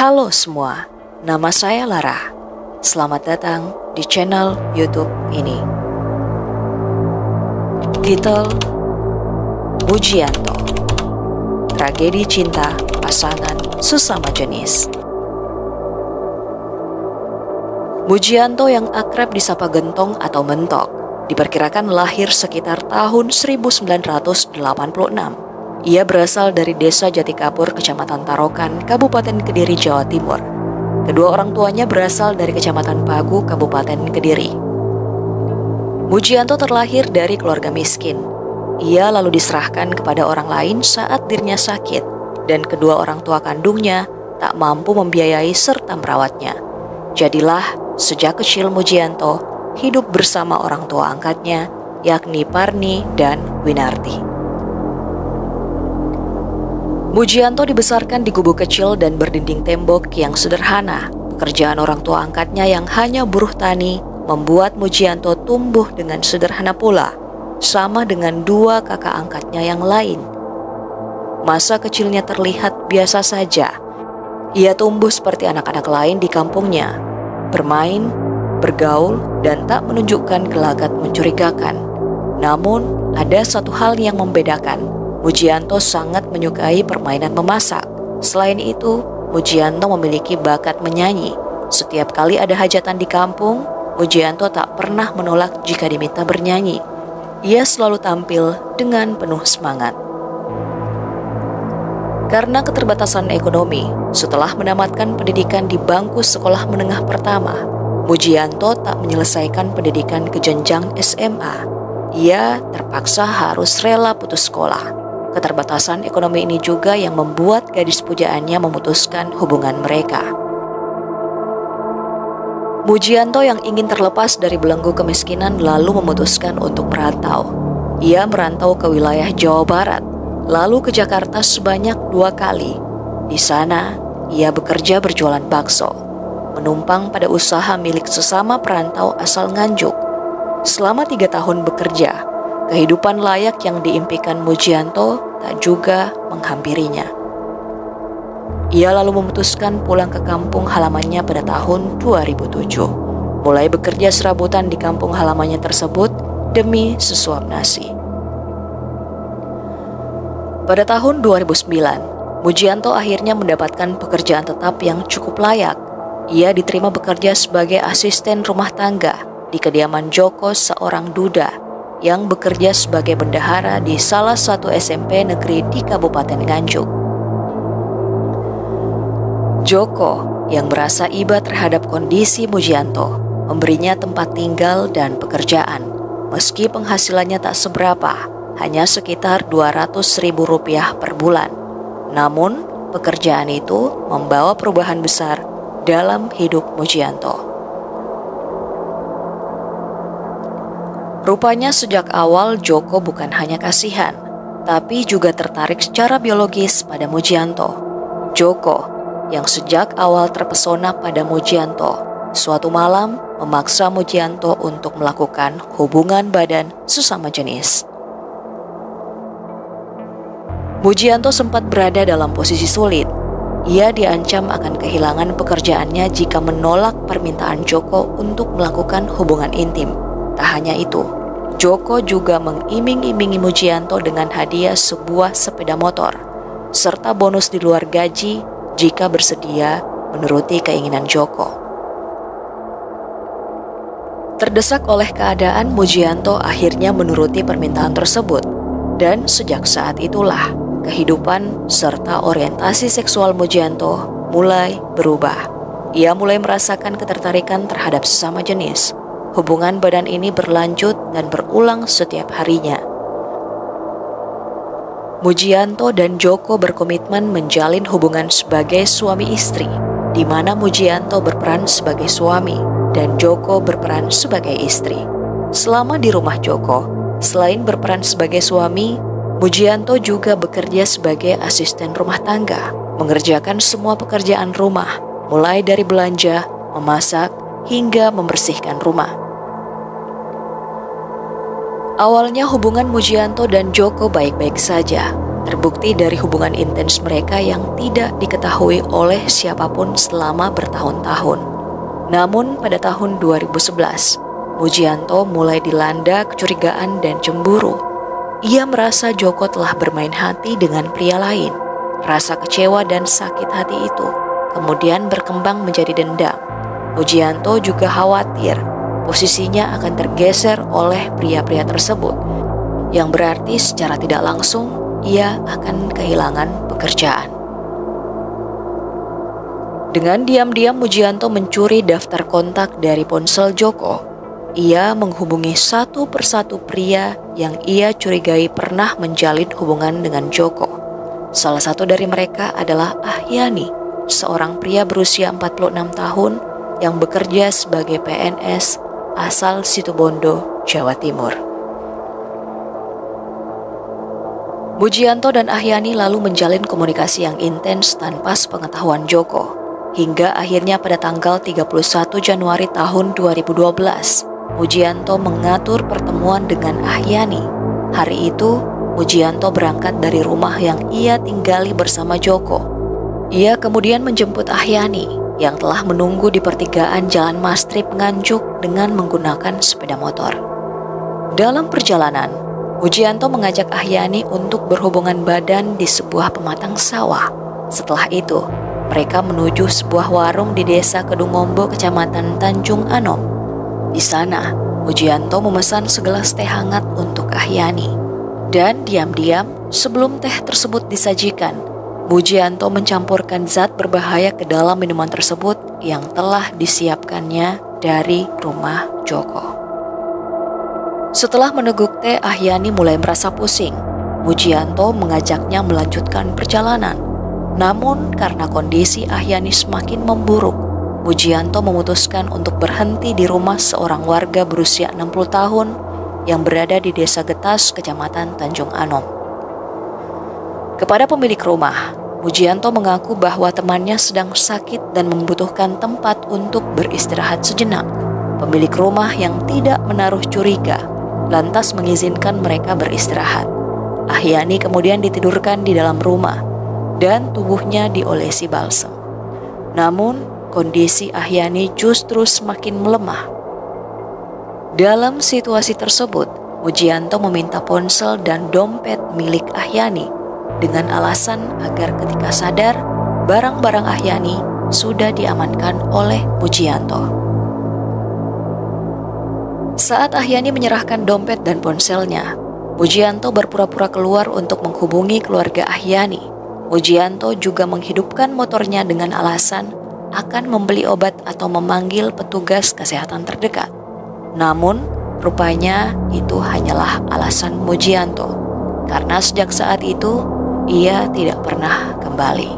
Halo semua, nama saya Lara. Selamat datang di channel YouTube ini. Titel Mujianto, Tragedi Cinta Pasangan Sesama Jenis. Mujianto yang akrab disapa Gentong atau Mentok diperkirakan lahir sekitar tahun 1986. Ia berasal dari desa Jatikapur, Kecamatan Tarokan, Kabupaten Kediri, Jawa Timur. Kedua orang tuanya berasal dari Kecamatan Pagu, Kabupaten Kediri. Mujianto terlahir dari keluarga miskin. Ia lalu diserahkan kepada orang lain saat dirinya sakit, dan kedua orang tua kandungnya tak mampu membiayai serta merawatnya. Jadilah sejak kecil Mujianto hidup bersama orang tua angkatnya, yakni Parni dan Winarti. Mujianto dibesarkan di gubuk kecil dan berdinding tembok yang sederhana. Pekerjaan orang tua angkatnya yang hanya buruh tani membuat Mujianto tumbuh dengan sederhana pula, sama dengan dua kakak angkatnya yang lain. Masa kecilnya terlihat biasa saja. Ia tumbuh seperti anak-anak lain di kampungnya, bermain, bergaul, dan tak menunjukkan gelagat mencurigakan. Namun, ada satu hal yang membedakan. Mujianto sangat menyukai permainan memasak. Selain itu, Mujianto memiliki bakat menyanyi. Setiap kali ada hajatan di kampung, Mujianto tak pernah menolak jika diminta bernyanyi. Ia selalu tampil dengan penuh semangat. Karena keterbatasan ekonomi, setelah menamatkan pendidikan di bangku sekolah menengah pertama, Mujianto tak menyelesaikan pendidikan ke jenjang SMA. Ia terpaksa harus rela putus sekolah. Keterbatasan ekonomi ini juga yang membuat gadis pujaannya memutuskan hubungan mereka. Mujianto yang ingin terlepas dari belenggu kemiskinan lalu memutuskan untuk merantau. Ia merantau ke wilayah Jawa Barat, lalu ke Jakarta sebanyak 2 kali. Di sana, ia bekerja berjualan bakso, menumpang pada usaha milik sesama perantau asal Nganjuk. Selama 3 tahun bekerja, kehidupan layak yang diimpikan Mujianto tak juga menghampirinya. Ia lalu memutuskan pulang ke kampung halamannya pada tahun 2007. Mulai bekerja serabutan di kampung halamannya tersebut demi sesuap nasi. Pada tahun 2009, Mujianto akhirnya mendapatkan pekerjaan tetap yang cukup layak. Ia diterima bekerja sebagai asisten rumah tangga di kediaman Joko, seorang duda yang bekerja sebagai bendahara di salah satu SMP negeri di Kabupaten Nganjuk. Joko yang merasa iba terhadap kondisi Mujianto memberinya tempat tinggal dan pekerjaan. Meski penghasilannya tak seberapa, hanya sekitar Rp200.000 per bulan. Namun, pekerjaan itu membawa perubahan besar dalam hidup Mujianto. Rupanya sejak awal Joko bukan hanya kasihan, tapi juga tertarik secara biologis pada Mujianto. Joko yang sejak awal terpesona pada Mujianto, suatu malam memaksa Mujianto untuk melakukan hubungan badan sesama jenis. Mujianto sempat berada dalam posisi sulit. Ia diancam akan kehilangan pekerjaannya jika menolak permintaan Joko untuk melakukan hubungan intim. Tak hanya itu, Joko juga mengiming-imingi Mujianto dengan hadiah sebuah sepeda motor, serta bonus di luar gaji jika bersedia menuruti keinginan Joko. Terdesak oleh keadaan, Mujianto akhirnya menuruti permintaan tersebut, dan sejak saat itulah kehidupan serta orientasi seksual Mujianto mulai berubah. Ia mulai merasakan ketertarikan terhadap sesama jenis. Hubungan badan ini berlanjut dan berulang setiap harinya. Mujianto dan Joko berkomitmen menjalin hubungan sebagai suami istri, di mana Mujianto berperan sebagai suami dan Joko berperan sebagai istri. Selama di rumah Joko, selain berperan sebagai suami, Mujianto juga bekerja sebagai asisten rumah tangga, mengerjakan semua pekerjaan rumah, mulai dari belanja, memasak, hingga membersihkan rumah. Awalnya hubungan Mujianto dan Joko baik-baik saja. terbukti dari hubungan intens mereka yang tidak diketahui oleh siapapun selama bertahun-tahun. Namun pada tahun 2011, Mujianto mulai dilanda kecurigaan dan cemburu. Ia merasa Joko telah bermain hati dengan pria lain. Rasa kecewa dan sakit hati itu kemudian berkembang menjadi dendam. Mujianto juga khawatir posisinya akan tergeser oleh pria-pria tersebut, yang berarti secara tidak langsung ia akan kehilangan pekerjaan. Dengan diam-diam Mujianto mencuri daftar kontak dari ponsel Joko. Ia menghubungi satu persatu pria yang ia curigai pernah menjalin hubungan dengan Joko. Salah satu dari mereka adalah Ahyani, seorang pria berusia 46 tahun yang bekerja sebagai PNS asal Situbondo, Jawa Timur. Mujianto dan Ahyani lalu menjalin komunikasi yang intens tanpa sepengetahuan Joko, hingga akhirnya pada tanggal 31 Januari tahun 2012, Mujianto mengatur pertemuan dengan Ahyani. Hari itu, Mujianto berangkat dari rumah yang ia tinggali bersama Joko. Ia kemudian menjemput Ahyani yang telah menunggu di pertigaan Jalan Mastrip Nganjuk dengan menggunakan sepeda motor. Dalam perjalanan, Mujianto mengajak Ahyani untuk berhubungan badan di sebuah pematang sawah. Setelah itu, mereka menuju sebuah warung di desa Kedungombo, Kecamatan Tanjung Anom. Di sana, Mujianto memesan segelas teh hangat untuk Ahyani. Dan diam-diam, sebelum teh tersebut disajikan, Mujianto mencampurkan zat berbahaya ke dalam minuman tersebut yang telah disiapkannya dari rumah Joko. Setelah meneguk teh, Ahyani mulai merasa pusing. Mujianto mengajaknya melanjutkan perjalanan. Namun karena kondisi Ahyani semakin memburuk, Mujianto memutuskan untuk berhenti di rumah seorang warga berusia 60 tahun yang berada di Desa Getas, Kecamatan Tanjung Anom. Kepada pemilik rumah, Mujianto mengaku bahwa temannya sedang sakit dan membutuhkan tempat untuk beristirahat sejenak. Pemilik rumah yang tidak menaruh curiga lantas mengizinkan mereka beristirahat. Ahyani kemudian ditidurkan di dalam rumah dan tubuhnya diolesi balsem. Namun, kondisi Ahyani justru semakin melemah. Dalam situasi tersebut, Mujianto meminta ponsel dan dompet milik Ahyani dengan alasan agar ketika sadar, barang-barang Ahyani sudah diamankan oleh Mujianto. Saat Ahyani menyerahkan dompet dan ponselnya, Mujianto berpura-pura keluar untuk menghubungi keluarga Ahyani. Mujianto juga menghidupkan motornya dengan alasan akan membeli obat atau memanggil petugas kesehatan terdekat. Namun, rupanya itu hanyalah alasan Mujianto, karena sejak saat itu ia tidak pernah kembali.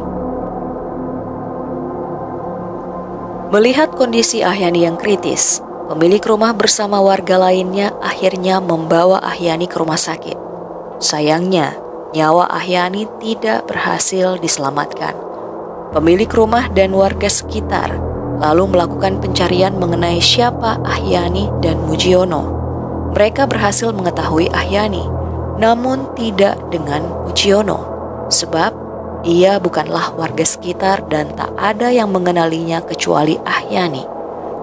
Melihat kondisi Ahyani yang kritis, pemilik rumah bersama warga lainnya akhirnya membawa Ahyani ke rumah sakit. Sayangnya, nyawa Ahyani tidak berhasil diselamatkan. Pemilik rumah dan warga sekitar lalu melakukan pencarian mengenai siapa Ahyani dan Mujiono. Mereka berhasil mengetahui Ahyani, namun tidak dengan Mujiono, sebab ia bukanlah warga sekitar dan tak ada yang mengenalinya kecuali Ahyani.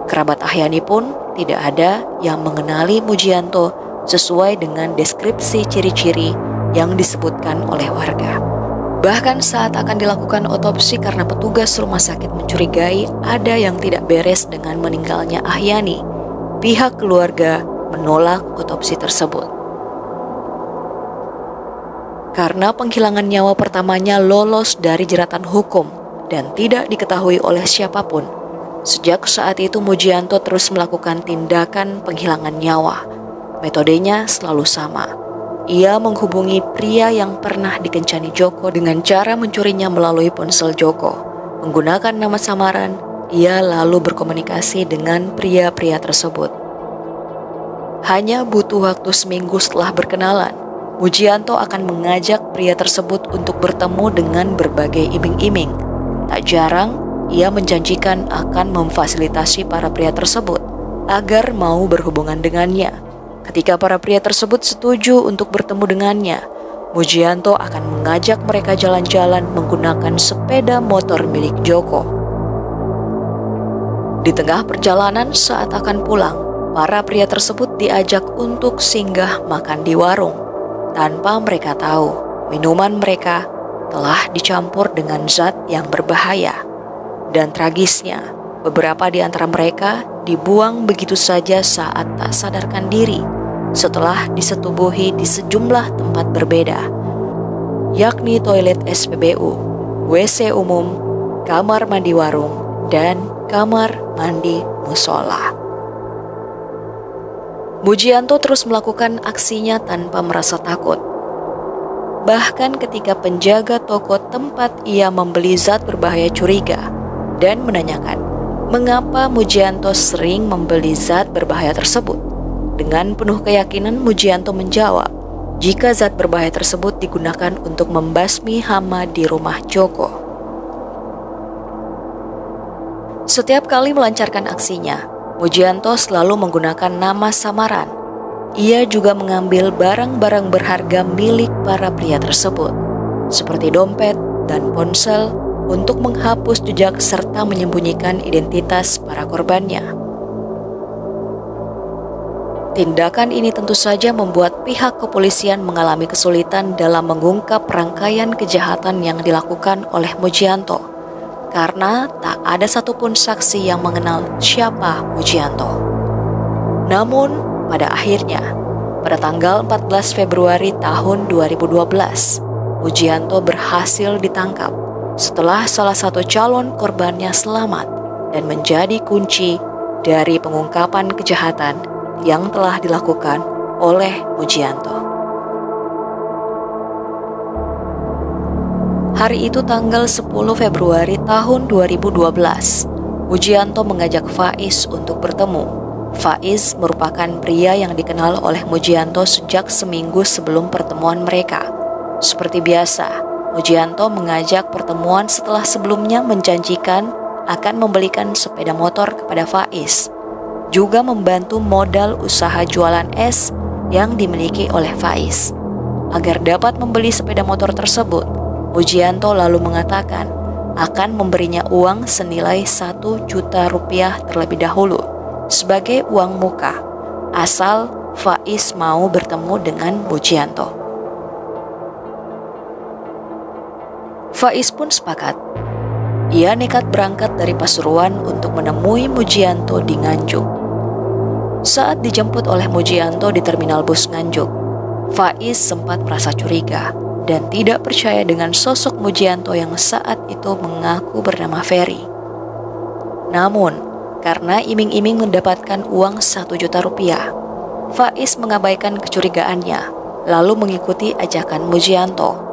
Kerabat Ahyani pun tidak ada yang mengenali Mujianto sesuai dengan deskripsi ciri-ciri yang disebutkan oleh warga. Bahkan saat akan dilakukan otopsi karena petugas rumah sakit mencurigai ada yang tidak beres dengan meninggalnya Ahyani, pihak keluarga menolak otopsi tersebut. Karena penghilangan nyawa pertamanya lolos dari jeratan hukum dan tidak diketahui oleh siapapun, sejak saat itu Mujianto terus melakukan tindakan penghilangan nyawa. Metodenya selalu sama. Ia menghubungi pria yang pernah dikencani Joko dengan cara mencurinya melalui ponsel Joko. Menggunakan nama samaran, ia lalu berkomunikasi dengan pria-pria tersebut. Hanya butuh waktu seminggu setelah berkenalan, Mujianto akan mengajak pria tersebut untuk bertemu dengan berbagai iming-iming. Tak jarang, ia menjanjikan akan memfasilitasi para pria tersebut agar mau berhubungan dengannya. Ketika para pria tersebut setuju untuk bertemu dengannya, Mujianto akan mengajak mereka jalan-jalan menggunakan sepeda motor milik Joko. Di tengah perjalanan saat akan pulang, para pria tersebut diajak untuk singgah makan di warung, tanpa mereka tahu minuman mereka telah dicampur dengan zat yang berbahaya. Dan tragisnya, beberapa di antara mereka dibuang begitu saja saat tak sadarkan diri setelah disetubuhi di sejumlah tempat berbeda, yakni toilet SPBU, WC umum, kamar mandi warung, dan kamar mandi musola. Mujianto terus melakukan aksinya tanpa merasa takut. Bahkan ketika penjaga toko tempat ia membeli zat berbahaya curiga dan menanyakan mengapa Mujianto sering membeli zat berbahaya tersebut, dengan penuh keyakinan Mujianto menjawab jika zat berbahaya tersebut digunakan untuk membasmi hama di rumah Joko. Setiap kali melancarkan aksinya, Mujianto selalu menggunakan nama samaran. Ia juga mengambil barang-barang berharga milik para pria tersebut, seperti dompet dan ponsel, untuk menghapus jejak serta menyembunyikan identitas para korbannya. Tindakan ini tentu saja membuat pihak kepolisian mengalami kesulitan dalam mengungkap rangkaian kejahatan yang dilakukan oleh Mujianto, karena tak ada satupun saksi yang mengenal siapa Mujianto. Namun, pada akhirnya, pada tanggal 14 Februari tahun 2012, Mujianto berhasil ditangkap setelah salah satu calon korbannya selamat dan menjadi kunci dari pengungkapan kejahatan yang telah dilakukan oleh Mujianto. Hari itu tanggal 10 Februari tahun 2012, Mujianto mengajak Faiz untuk bertemu. Faiz merupakan pria yang dikenal oleh Mujianto sejak seminggu sebelum pertemuan mereka. Seperti biasa, Mujianto mengajak pertemuan setelah sebelumnya menjanjikan akan membelikan sepeda motor kepada Faiz, juga membantu modal usaha jualan es yang dimiliki oleh Faiz. Agar dapat membeli sepeda motor tersebut, Mujianto lalu mengatakan akan memberinya uang senilai 1 juta rupiah terlebih dahulu sebagai uang muka, asal Faiz mau bertemu dengan Mujianto. Faiz pun sepakat. Ia nekat berangkat dari Pasuruan untuk menemui Mujianto di Nganjuk. Saat dijemput oleh Mujianto di terminal bus Nganjuk, Faiz sempat merasa curiga dan tidak percaya dengan sosok Mujianto yang saat itu mengaku bernama Ferry. Namun, karena iming-iming mendapatkan uang 1 juta rupiah, Faiz mengabaikan kecurigaannya, lalu mengikuti ajakan Mujianto.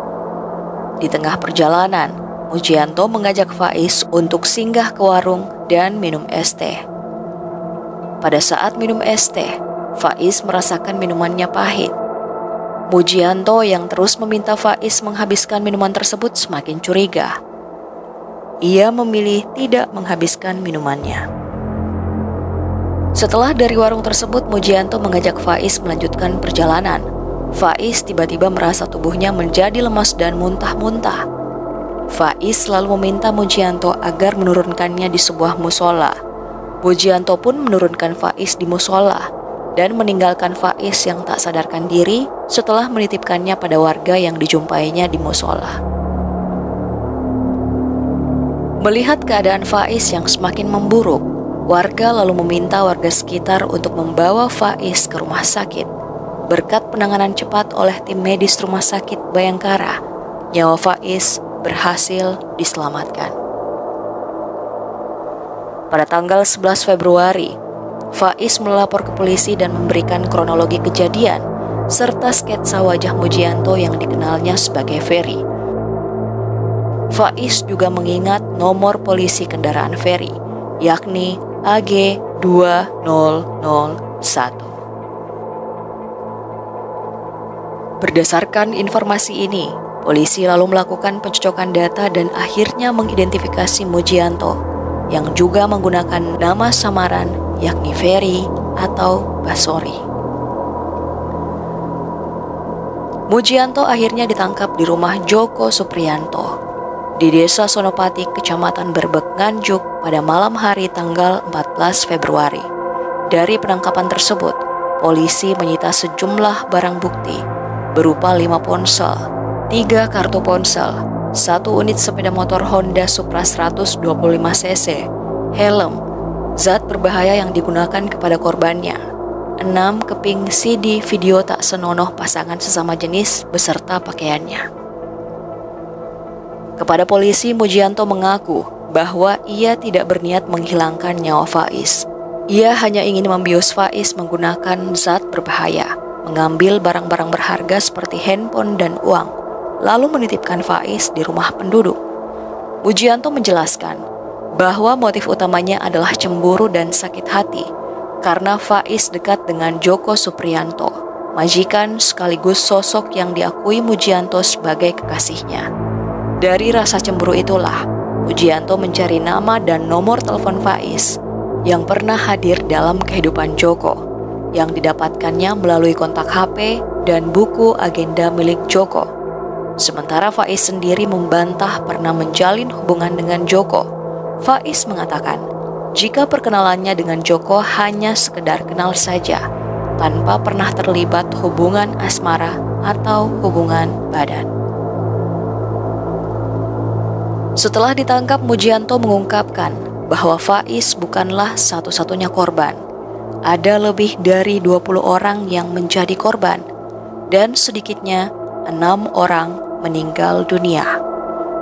Di tengah perjalanan, Mujianto mengajak Faiz untuk singgah ke warung dan minum es teh. Pada saat minum es teh, Faiz merasakan minumannya pahit. Mujianto yang terus meminta Faiz menghabiskan minuman tersebut semakin curiga. Ia memilih tidak menghabiskan minumannya. Setelah dari warung tersebut, Mujianto mengajak Faiz melanjutkan perjalanan. Faiz tiba-tiba merasa tubuhnya menjadi lemas dan muntah-muntah. Faiz lalu meminta Mujianto agar menurunkannya di sebuah musola. Mujianto pun menurunkan Faiz di musola dan meninggalkan Faiz yang tak sadarkan diri setelah menitipkannya pada warga yang dijumpainya di musola. Melihat keadaan Faiz yang semakin memburuk, warga lalu meminta warga sekitar untuk membawa Faiz ke rumah sakit. Berkat penanganan cepat oleh tim medis Rumah Sakit Bayangkara, nyawa Faiz berhasil diselamatkan. Pada tanggal 11 Februari, Faiz melapor ke polisi dan memberikan kronologi kejadian serta sketsa wajah Mujianto yang dikenalnya sebagai Ferry. Faiz juga mengingat nomor polisi kendaraan Ferry, yakni AG 2001. Berdasarkan informasi ini, polisi lalu melakukan pencocokan data dan akhirnya mengidentifikasi Mujianto yang juga menggunakan nama samaran yakni Ferry atau Basori. Mujianto akhirnya ditangkap di rumah Joko Supriyanto di Desa Sonopati, Kecamatan Berbek, Nganjuk pada malam hari tanggal 14 Februari. Dari penangkapan tersebut, polisi menyita sejumlah barang bukti berupa 5 ponsel, 3 kartu ponsel, 1 unit sepeda motor Honda Supra 125 cc, helm, zat berbahaya yang digunakan kepada korbannya, 6 keping CD video tak senonoh pasangan sesama jenis beserta pakaiannya. Kepada polisi, Mujianto mengaku bahwa ia tidak berniat menghilangkan nyawa Faiz. Ia hanya ingin membius Faiz menggunakan zat berbahaya, mengambil barang-barang berharga seperti handphone dan uang, lalu menitipkan Faiz di rumah penduduk. Mujianto menjelaskan bahwa motif utamanya adalah cemburu dan sakit hati karena Faiz dekat dengan Joko Supriyanto, majikan sekaligus sosok yang diakui Mujianto sebagai kekasihnya. Dari rasa cemburu itulah, Mujianto mencari nama dan nomor telepon Faiz yang pernah hadir dalam kehidupan Joko, yang didapatkannya melalui kontak HP dan buku agenda milik Joko. Sementara Faiz sendiri membantah pernah menjalin hubungan dengan Joko. Faiz mengatakan, jika perkenalannya dengan Joko hanya sekedar kenal saja, tanpa pernah terlibat hubungan asmara atau hubungan badan. Setelah ditangkap, Mujianto mengungkapkan bahwa Faiz bukanlah satu-satunya korban. Ada lebih dari 20 orang yang menjadi korban, dan sedikitnya 6 orang meninggal dunia.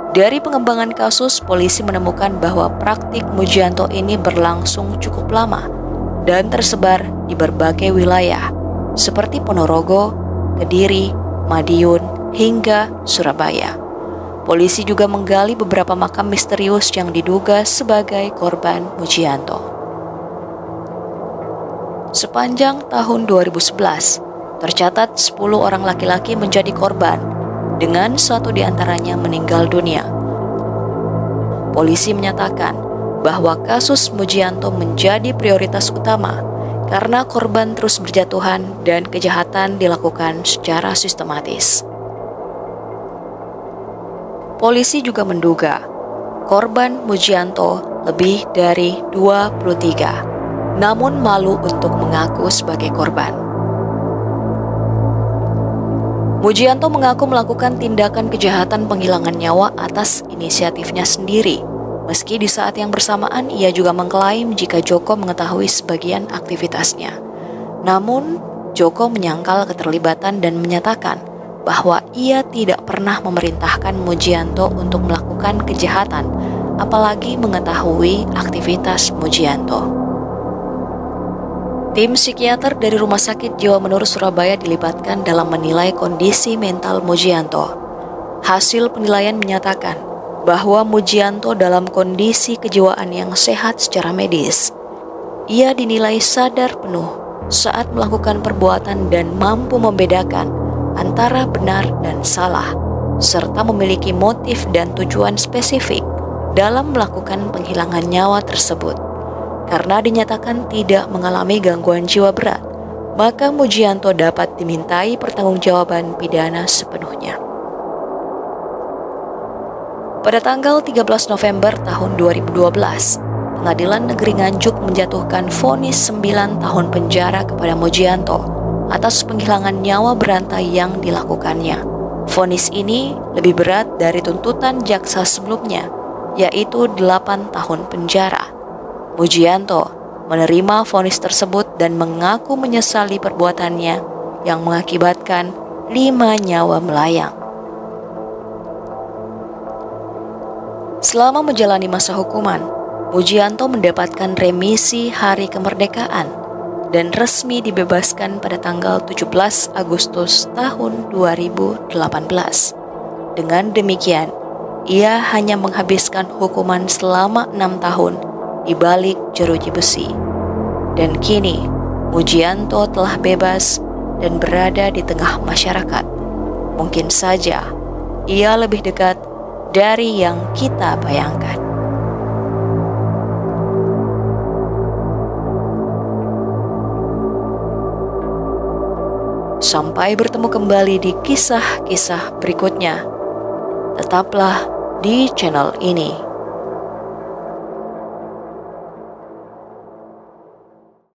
Dari pengembangan kasus, polisi menemukan bahwa praktik Mujianto ini berlangsung cukup lama dan tersebar di berbagai wilayah, seperti Ponorogo, Kediri, Madiun, hingga Surabaya. Polisi juga menggali beberapa makam misterius yang diduga sebagai korban Mujianto. Sepanjang tahun 2011, tercatat 10 orang laki-laki menjadi korban, dengan 1 diantaranya meninggal dunia. Polisi menyatakan bahwa kasus Mujianto menjadi prioritas utama karena korban terus berjatuhan dan kejahatan dilakukan secara sistematis. Polisi juga menduga korban Mujianto lebih dari 23, namun malu untuk mengaku sebagai korban. Mujianto mengaku melakukan tindakan kejahatan penghilangan nyawa atas inisiatifnya sendiri, meski di saat yang bersamaan ia juga mengklaim jika Joko mengetahui sebagian aktivitasnya. Namun, Joko menyangkal keterlibatan dan menyatakan bahwa ia tidak pernah memerintahkan Mujianto untuk melakukan kejahatan, apalagi mengetahui aktivitas Mujianto. Tim psikiater dari Rumah Sakit Jiwa Menur Surabaya dilibatkan dalam menilai kondisi mental Mujianto. Hasil penilaian menyatakan bahwa Mujianto dalam kondisi kejiwaan yang sehat secara medis. Ia dinilai sadar penuh saat melakukan perbuatan dan mampu membedakan antara benar dan salah, serta memiliki motif dan tujuan spesifik dalam melakukan penghilangan nyawa tersebut. Karena dinyatakan tidak mengalami gangguan jiwa berat, maka Mujianto dapat dimintai pertanggungjawaban pidana sepenuhnya. Pada tanggal 13 November tahun 2012, Pengadilan Negeri Nganjuk menjatuhkan vonis 9 tahun penjara kepada Mujianto atas penghilangan nyawa berantai yang dilakukannya. Vonis ini lebih berat dari tuntutan jaksa sebelumnya, yaitu 8 tahun penjara. Mujianto menerima vonis tersebut dan mengaku menyesali perbuatannya yang mengakibatkan 5 nyawa melayang. Selama menjalani masa hukuman, Mujianto mendapatkan remisi hari kemerdekaan dan resmi dibebaskan pada tanggal 17 Agustus tahun 2018. Dengan demikian, ia hanya menghabiskan hukuman selama 6 tahun di balik jeruji besi. Dan kini, Mujianto telah bebas dan berada di tengah masyarakat. Mungkin saja, ia lebih dekat dari yang kita bayangkan. Sampai bertemu kembali di kisah-kisah berikutnya. Tetaplah di channel ini.